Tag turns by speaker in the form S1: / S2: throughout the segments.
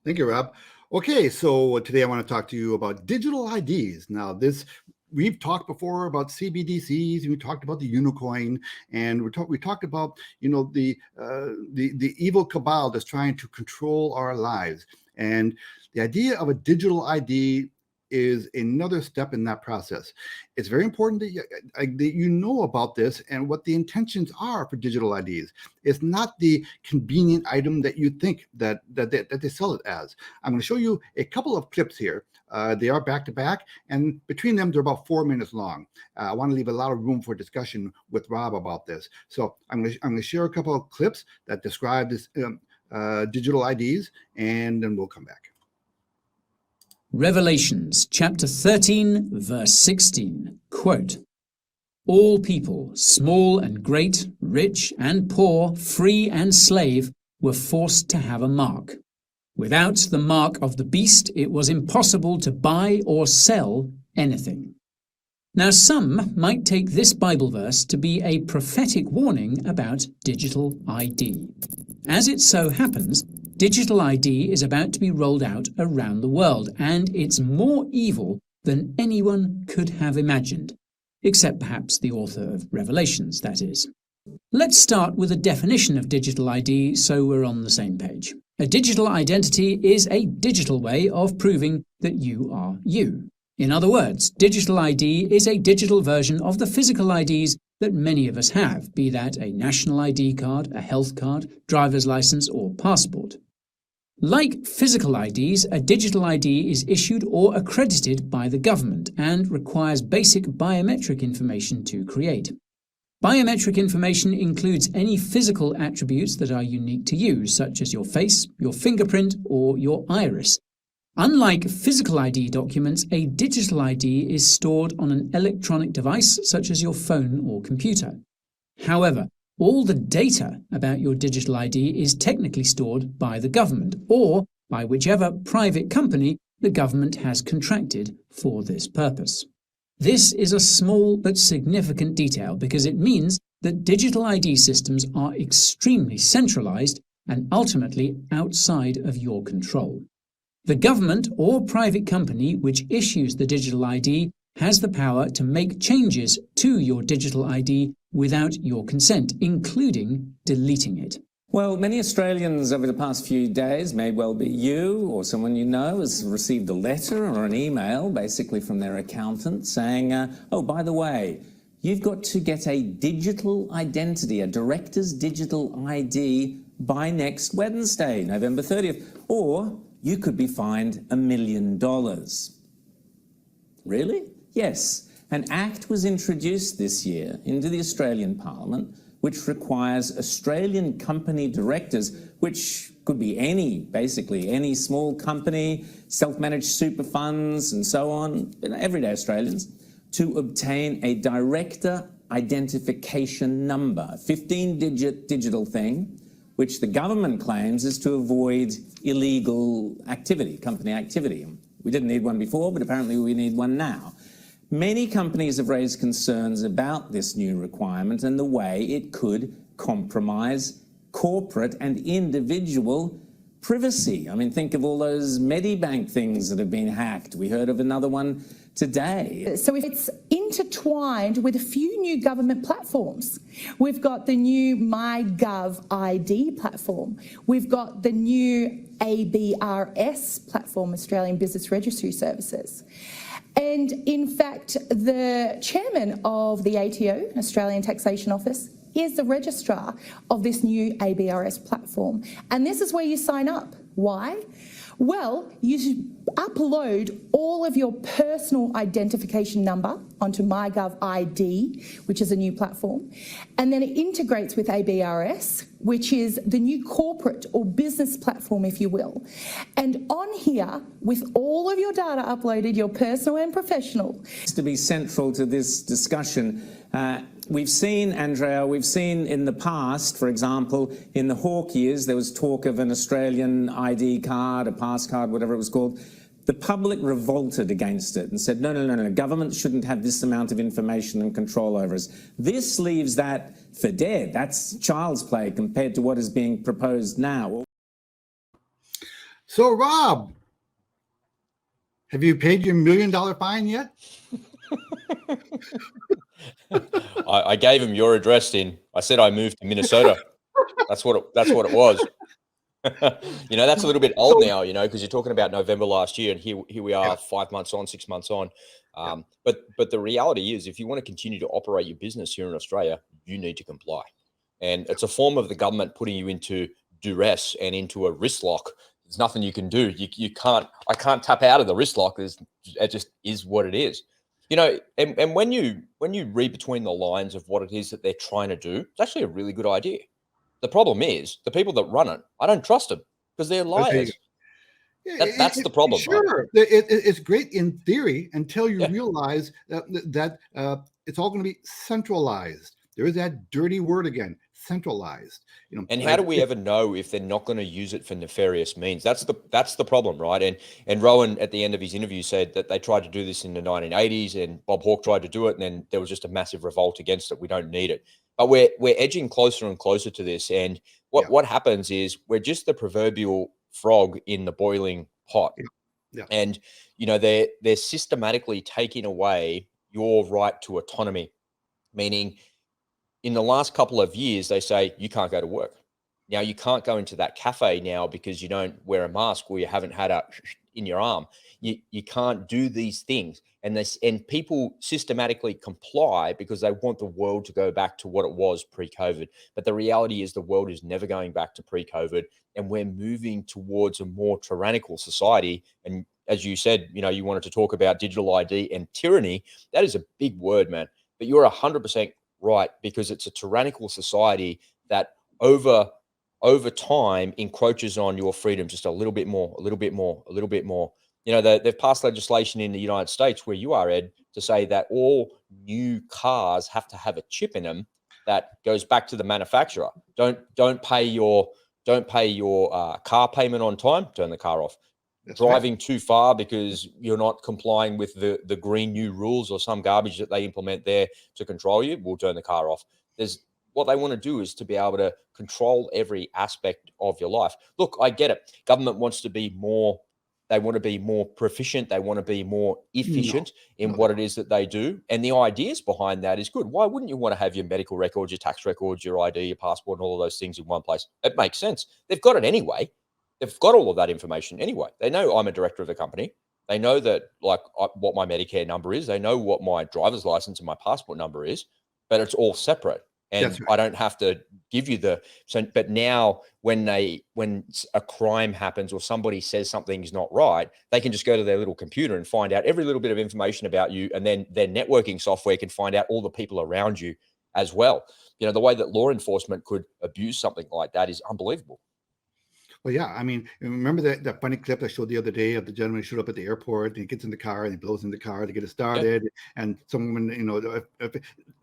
S1: Thank you, Rob. Okay, so today I want to talk to you about digital IDs. Now, we've talked before about CBDCs, and we talked about the Unicoin, and we talked about the evil cabal that's trying to control our lives. And the idea of a digital ID is another step in that process. It's very important that you know about this and what the intentions are for digital IDs. It's not the convenient item that you think that they sell it as. I'm going to show you a couple of clips here. They are back to back, and between them, they're about 4 minutes long. I want to leave a lot of room for discussion with Rob about this. So I'm going to share a couple of clips that describe this digital IDs, and then we'll come back.
S2: Revelations chapter 13, verse 16, quote, "All people, small and great, rich and poor, free and slave, were forced to have a mark. Without the mark of the beast, it was impossible to buy or sell anything." Now, some might take this Bible verse to be a prophetic warning about digital ID. As it so happens, digital ID is about to be rolled out around the world, and it's more evil than anyone could have imagined, except perhaps the author of Revelations, that is. Let's start with a definition of digital ID so we're on the same page. A digital identity is a digital way of proving that you are you. In other words, digital ID is a digital version of the physical IDs that many of us have, be that a national ID card, a health card, driver's license, or passport. Like physical IDs, a digital ID is issued or accredited by the government and requires basic biometric information to create. Biometric information includes any physical attributes that are unique to you, such as your face, your fingerprint, or your iris. Unlike physical ID documents, a digital ID is stored on an electronic device, such as your phone or computer. However, all the data about your digital ID is technically stored by the government or by whichever private company the government has contracted for this purpose. This is a small but significant detail because it means that digital ID systems are extremely centralized and ultimately outside of your control. The government or private company which issues the digital ID has the power to make changes to your digital ID without your consent, including deleting it.
S3: Well, many Australians over the past few days, may well be you or someone you know, has received a letter or an email basically from their accountant saying, oh, by the way, you've got to get a digital identity, a director's digital ID by next Wednesday, November 30th, or you could be fined $1 million. Really? Yes. An act was introduced this year into the Australian Parliament which requires Australian company directors, which could be basically any small company, self-managed super funds and so on, everyday Australians, to obtain a director identification number, a 15-digit digital thing, which the government claims is to avoid illegal activity, company activity. We didn't need one before, but apparently we need one now. Many companies have raised concerns about this new requirement and the way it could compromise corporate and individual privacy. I mean, think of all those Medibank things that have been hacked. We heard of another one today.
S4: So it's intertwined with a few new government platforms. We've got the new MyGov ID platform. We've got the new ABRS platform, Australian Business Registry Services. And in fact, the chairman of the ATO, Australian Taxation Office, is the registrar of this new ABRS platform. And this is where you sign up. Why? Well, you upload all of your personal identification number onto MyGov ID, which is a new platform, and then it integrates with ABRS, which is the new corporate or business platform, if you will. And on here, with all of your data uploaded, your personal and professional.
S3: To be central to this discussion, we've seen, Andrea, in the past, for example, in the Hawke years, there was talk of an Australian ID card, a pass card, whatever it was called. The public revolted against it and said, no, government shouldn't have this amount of information and control over us. This leaves that for dead. That's child's play compared to what is being proposed now.
S1: So, Rob, have you paid your $1 million fine yet?
S5: I gave him your address I said I moved to Minnesota. That's what it was. That's a little bit old now, because you're talking about November last year, and here we are, 5 months on, 6 months on. But the reality is, if you want to continue to operate your business here in Australia, you need to comply. And it's a form of the government putting you into duress and into a wrist lock. There's nothing you can do. I can't tap out of the wrist lock. It just is what it is. And when you read between the lines of what it is that they're trying to do, it's actually a really good idea. The problem is the people that run it, I don't trust them because they're liars. That's the problem.
S1: Sure.
S5: Right?
S1: It's great in theory until you realize that it's all going to be centralized. There is that dirty word again, centralized.
S5: And how do we ever know if they're not going to use it for nefarious means? That's the problem, right? And Rowan at the end of his interview said that they tried to do this in the 1980s, and Bob Hawke tried to do it, and then there was just a massive revolt against it. We don't need it. But we're edging closer and closer to this. And what happens is we're just the proverbial frog in the boiling pot.
S1: Yeah.
S5: And, they're systematically taking away your right to autonomy, meaning in the last couple of years, they say you can't go to work. Now, you can't go into that cafe now because you don't wear a mask or you haven't had a in your arm. You can't do these things. And people systematically comply because they want the world to go back to what it was pre-COVID. But the reality is the world is never going back to pre-COVID, and we're moving towards a more tyrannical society. And as you said, you wanted to talk about digital ID and tyranny. That is a big word, man. But you're 100% right, because it's a tyrannical society that over time encroaches on your freedom just a little bit more. They've passed legislation in the United States where you are, Ed, to say that all new cars have to have a chip in them that goes back to the manufacturer. Don't pay your car payment on time, turn the car off. That's driving right. Too far because you're not complying with the green new rules or some garbage that they implement there to control you, we'll turn the car off. What they want to do is to be able to control every aspect of your life. Look, I get it. Government wants to be more, they want to be more proficient. They want to be more efficient in what it is that they do. And the ideas behind that is good. Why wouldn't you want to have your medical records, your tax records, your ID, your passport, and all of those things in one place? It makes sense. They've got it anyway. They've got all of that information anyway. They know I'm a director of a company. They know that what my Medicare number is. They know what my driver's license and my passport number is, but it's all separate. And right. I don't have to give you but now when a crime happens or somebody says something is not right, they can just go to their little computer and find out every little bit of information about you. And then their networking software can find out all the people around you as well. The way that law enforcement could abuse something like that is unbelievable.
S1: Well, yeah, I mean, remember that funny clip I showed the other day of the gentleman who showed up at the airport, and he gets in the car and he blows in the car to get it started, and someone,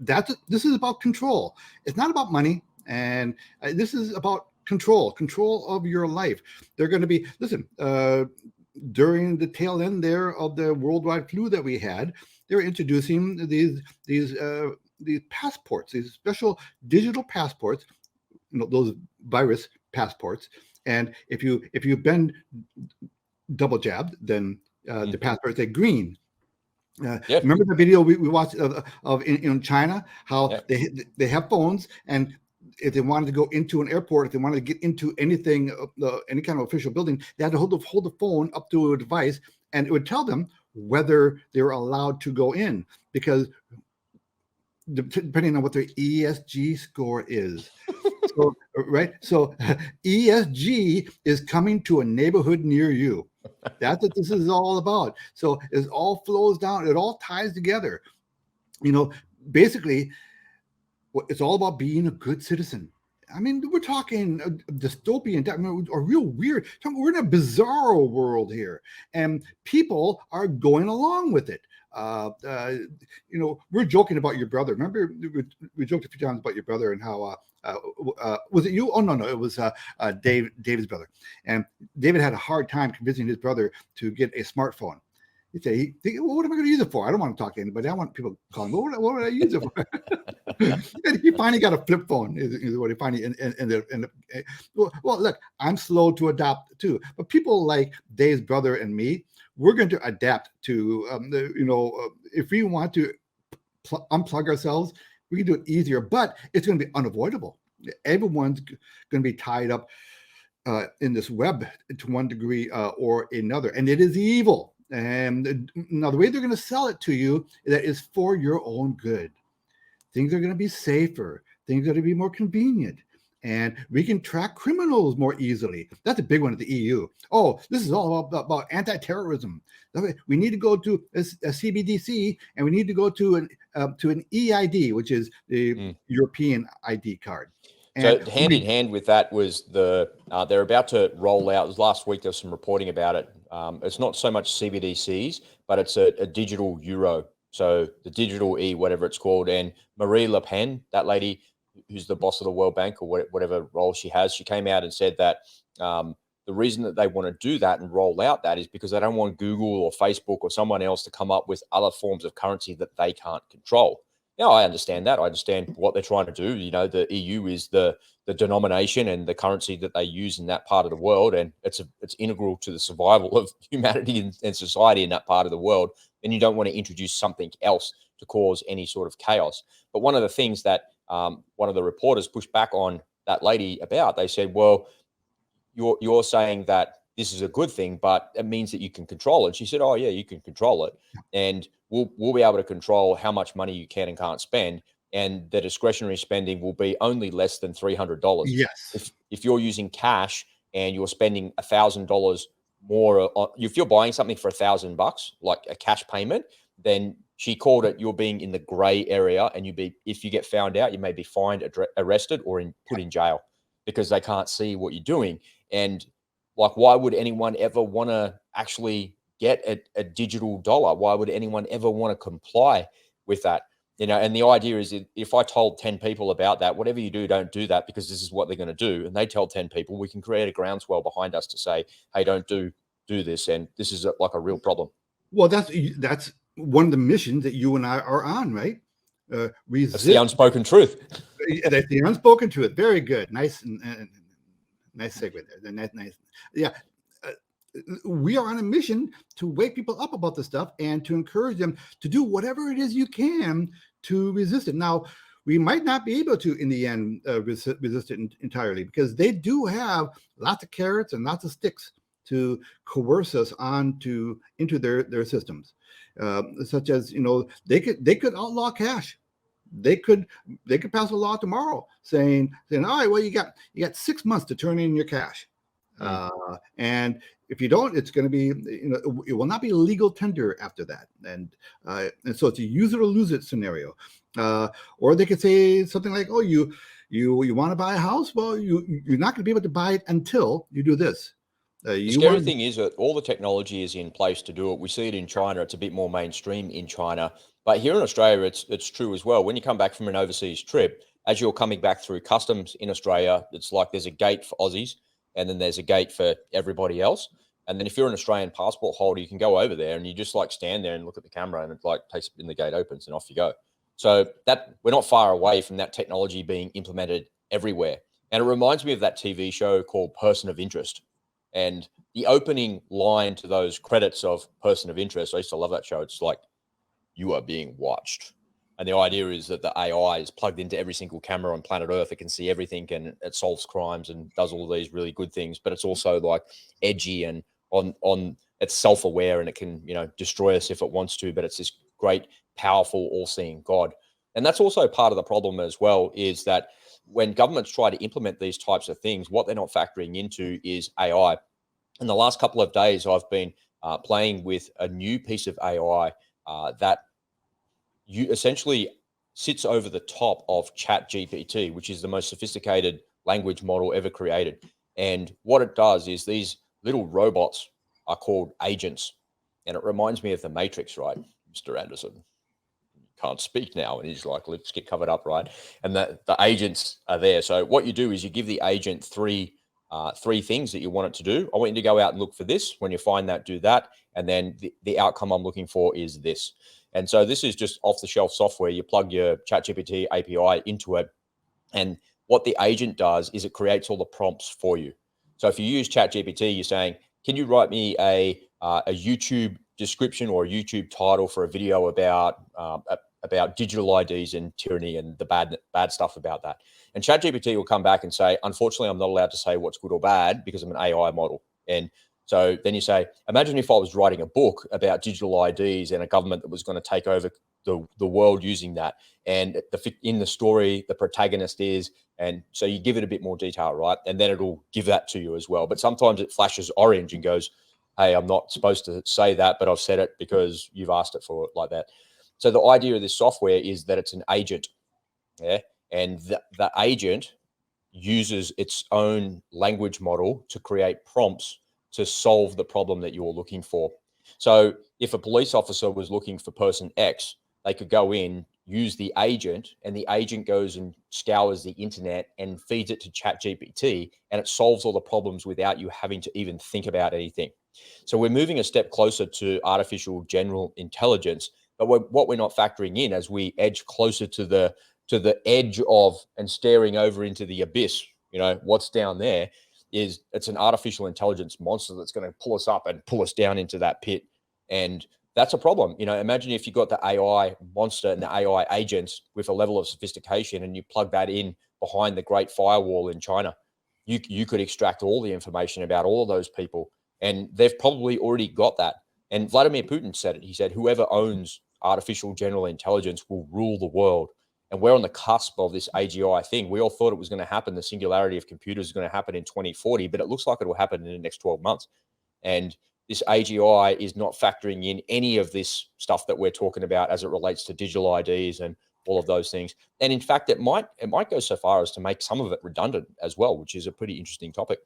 S1: this is about control. It's not about money, and this is about control of your life. They're going to be, during the tail end there of the worldwide flu that we had, they're introducing these passports, these special digital passports, those virus passports. And if you've been double jabbed, then the passports say green. Remember the video we watched of in China, how they have phones, and if they wanted to go into an airport, if they wanted to get into anything, any kind of official building, they had to hold the phone up to a device, and it would tell them whether they were allowed to go in, because depending on what their ESG score is. So, right. So ESG is coming to a neighborhood near you. That's what this is all about. So it all flows down. It all ties together. Basically, it's all about being a good citizen. I mean, we're talking a dystopian, a real weird, we're in a bizarro world here, and people are going along with it. We're joking about your brother. Remember, we joked a few times about your brother and how, was it you? Oh, no, it was David's brother. And David had a hard time convincing his brother to get a smartphone. He'd say, well, what am I going to use it for? I don't want to talk to anybody. I want people calling. What would I use it for? And he finally got a flip phone. Is what he finally well, look, I'm slow to adopt too, but people like Dave's brother and me, we're going to adapt to if we want to unplug ourselves, we can do it easier, but it's going to be unavoidable. Everyone's going to be tied up in this web to one degree or another, and it is evil. And now the way they're going to sell it to you that is for your own good. Things are going to be safer. Things are going to be more convenient. And we can track criminals more easily. That's a big one at the EU. Oh, this is all about anti-terrorism. We need to go to a CBDC, and we need to go to an EID, which is the European ID card.
S5: And so hand in hand with that was they're about to roll out. Last week there was some reporting about it. It's not so much CBDCs, but it's a digital euro. So the digital whatever it's called. And Marie Le Pen, that lady who's the boss of the World Bank or whatever role she has, she came out and said that the reason that they want to do that and roll out that is because they don't want Google or Facebook or someone else to come up with other forms of currency that they can't control. Now, I understand that. I understand what they're trying to do. The EU is the denomination and the currency that they use in that part of the world, and it's integral to the survival of humanity and society in that part of the world. And you don't want to introduce something else to cause any sort of chaos. But one of the things that one of the reporters pushed back on that lady about, they said, well, you're saying that this is a good thing, but it means that you can control it. And she said, oh, yeah, you can control it. And we'll be able to control how much money you can and can't spend. And the discretionary spending will be only less than $300.
S1: Yes.
S5: If you're using cash and you're spending $1,000 more, if you're buying something for $1,000, like a cash payment, then she called it you're being in the gray area, and if you get found out, you may be fined, arrested, or put in jail because they can't see what you're doing. And like, why would anyone ever want to actually get a digital dollar? Why would anyone ever want to comply with that? And the idea is if I told 10 people about that, whatever you do, don't do that because this is what they're going to do. And they tell 10 people, we can create a groundswell behind us to say, hey, don't do this. And this is like a real problem.
S1: Well, that's one of the missions that you and I are on, right?
S5: That's the unspoken truth.
S1: That's the unspoken truth. Very good. Nice nice segue there. Nice. Yeah. We are on a mission to wake people up about this stuff and to encourage them to do whatever it is you can to resist it. Now, we might not be able to, in the end, resist it entirely because they do have lots of carrots and lots of sticks to coerce us into their systems, such as they could outlaw cash. They could pass a law tomorrow saying, all right, well, you got 6 months to turn in your cash, and if you don't, it's going to be it will not be legal tender after that, and so it's a use it or lose it scenario, or they could say something like, oh, you want to buy a house, well, you're not going to be able to buy it until you do this.
S5: The scary thing is that all the technology is in place to do it. We see it in China. It's a bit more mainstream in China. But here in Australia, it's true as well. When you come back from an overseas trip, as you're coming back through customs in Australia, it's like there's a gate for Aussies and then there's a gate for everybody else. And then if you're an Australian passport holder, you can go over there and you just like stand there and look at the camera and it like takes and the gate opens and off you go. So that we're not far away from that technology being implemented everywhere. And it reminds me of that TV show called Person of Interest. And the opening line to those credits of Person of Interest, I used to love that show. It's like, you are being watched. And the idea is that the AI is plugged into every single camera on planet Earth. It can see everything and it solves crimes and does all these really good things. But it's also like edgy and on it's self-aware and it can, destroy us if it wants to. But it's this great, powerful, all-seeing God. And that's also part of the problem as well, is that when governments try to implement these types of things, what they're not factoring into is AI. In the last couple of days, I've been playing with a new piece of AI that you essentially sits over the top of ChatGPT, which is the most sophisticated language model ever created. And what it does is these little robots are called agents. And it reminds me of the Matrix, right? Mr. Anderson can't speak now. And he's like, let's get covered up, right? And the agents are there. So what you do is you give the agent three three things that you want it to do. I want you to go out and look for this. When you find that, do that. And then the outcome I'm looking for is this. And so this is just off-the-shelf software. You plug your ChatGPT API into it. And what the agent does is it creates all the prompts for you. So if you use ChatGPT, you're saying, can you write me a YouTube description or a YouTube title for a video about digital IDs and tyranny and the bad stuff about that? And ChatGPT will come back and say, unfortunately, I'm not allowed to say what's good or bad because I'm an AI model. And so then you say, imagine if I was writing a book about digital IDs and a government that was going to take over the world using that. And in the story, the protagonist is, and so you give it a bit more detail, right? And then it'll give that to you as well. But sometimes it flashes orange and goes, hey, I'm not supposed to say that, but I've said it because you've asked it for it like that. So the idea of this software is that it's an agent, yeah? And the agent uses its own language model to create prompts to solve the problem that you're looking for. So if a police officer was looking for person X, they could go in, use the agent, and the agent goes and scours the internet and feeds it to ChatGPT, and it solves all the problems without you having to even think about anything. So we're moving a step closer to artificial general intelligence, but what we're not factoring in as we edge closer to the edge of and staring over into the abyss, you know, what's down there, is it's an artificial intelligence monster that's going to pull us up and pull us down into that pit. And that's a problem. You know, imagine if you got the AI monster and the AI agents with a level of sophistication and you plug that in behind the Great Firewall in China. You could extract all the information about all of those people. And they've probably already got that. And Vladimir Putin said it. He said, whoever owns artificial general intelligence will rule the world. And we're on the cusp of this AGI thing. We all thought it was going to happen. The singularity of computers is going to happen in 2040, but it looks like it will happen in the next 12 months. And this AGI is not factoring in any of this stuff that we're talking about as it relates to digital IDs and all of those things. And in fact, it might go so far as to make some of it redundant as well, which is a pretty interesting topic.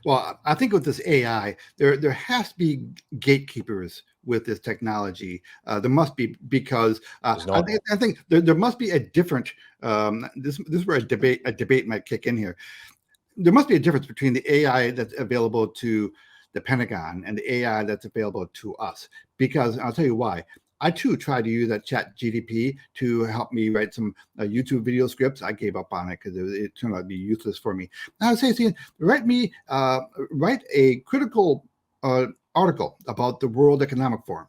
S1: Well, I think with this AI, there has to be gatekeepers with this technology. There must be, because I think there must be a different. This is where a debate might kick in here. There must be a difference between the AI that's available to the Pentagon and the AI that's available to us. Because I'll tell you why. I too tried to use that ChatGPT to help me write some YouTube video scripts. I gave up on it because it turned out to be useless for me. And I would say, write a critical article about the World Economic Forum.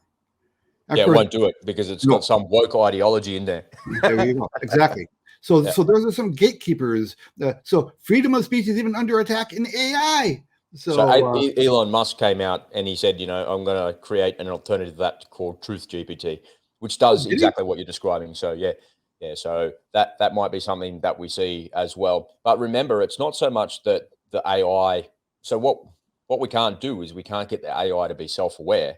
S5: It won't do it because it's got some woke ideology in there.
S1: There you go. Exactly. So those are some gatekeepers. So freedom of speech is even under attack in AI. So
S5: Elon Musk came out and he said, you know, I'm going to create an alternative to that called Truth GPT, which does exactly what you're describing. So yeah. So that might be something that we see as well. But remember, it's not so much that the AI. So what we can't do is we can't get the AI to be self-aware,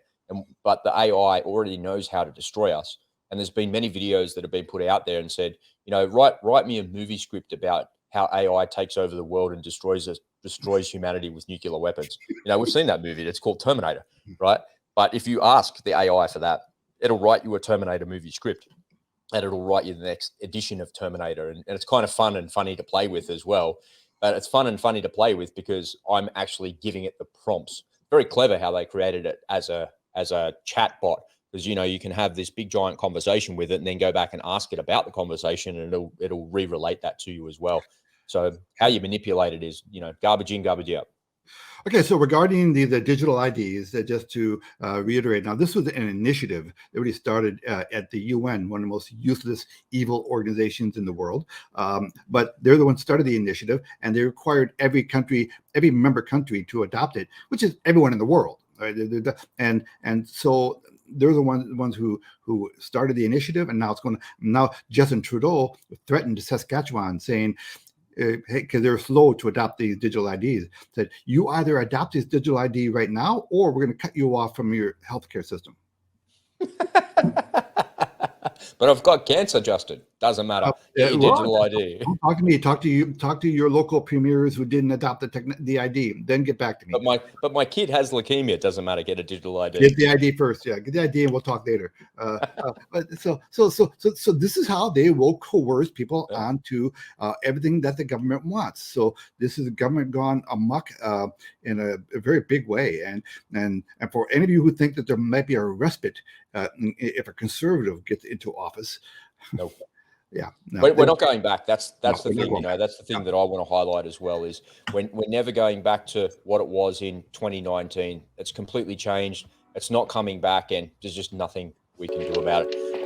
S5: but the AI already knows how to destroy us. And there's been many videos that have been put out there and said, you know, write me a movie script about how AI takes over the world and destroys humanity with nuclear weapons. You know, we've seen that movie. It's called Terminator, right? But if you ask the AI for that, it'll write you a Terminator movie script, and it'll write you the next edition of Terminator. And it's kind of fun and funny to play with as well. But it's fun and funny to play with because I'm actually giving it the prompts. Very clever how they created it as a chat bot, because, you know, you can have this big giant conversation with it and then go back and ask it about the conversation, and it'll re-relate that to you as well. So how you manipulate it is, you know, garbage in, garbage out.
S1: Okay, so regarding the digital IDs, just to reiterate, now this was an initiative that really started at the UN, one of the most useless, evil organizations in the world. But they're the ones who started the initiative, and they required every member country to adopt it, which is everyone in the world. Right? And so they're the ones who started the initiative, and now Justin Trudeau threatened Saskatchewan, saying, because they're slow to adopt these digital IDs, said, you either adopt this digital ID right now, or we're going to cut you off from your healthcare system.
S5: But I've got cancer, Justin. Doesn't matter.
S1: Yeah,
S5: Get your
S1: well,
S5: digital ID.
S1: don't talk to me. Talk to your local premiers who didn't adopt the ID. Then get back to me.
S5: But my kid has leukemia. It doesn't matter. Get a digital ID.
S1: Get the ID first. Yeah, get the ID, and we'll talk later. But so this is how they will coerce people onto everything that the government wants. So this is the government gone amok in a very big way. And for any of you who think that there might be a respite if a conservative gets into office,
S5: no.
S1: Yeah, no,
S5: we're not going back. That's the
S1: we're not
S5: thing,
S1: going
S5: That's the thing that I want to highlight as well is we're never going back to what it was in 2019. It's completely changed. It's not coming back, and there's just nothing we can do about it.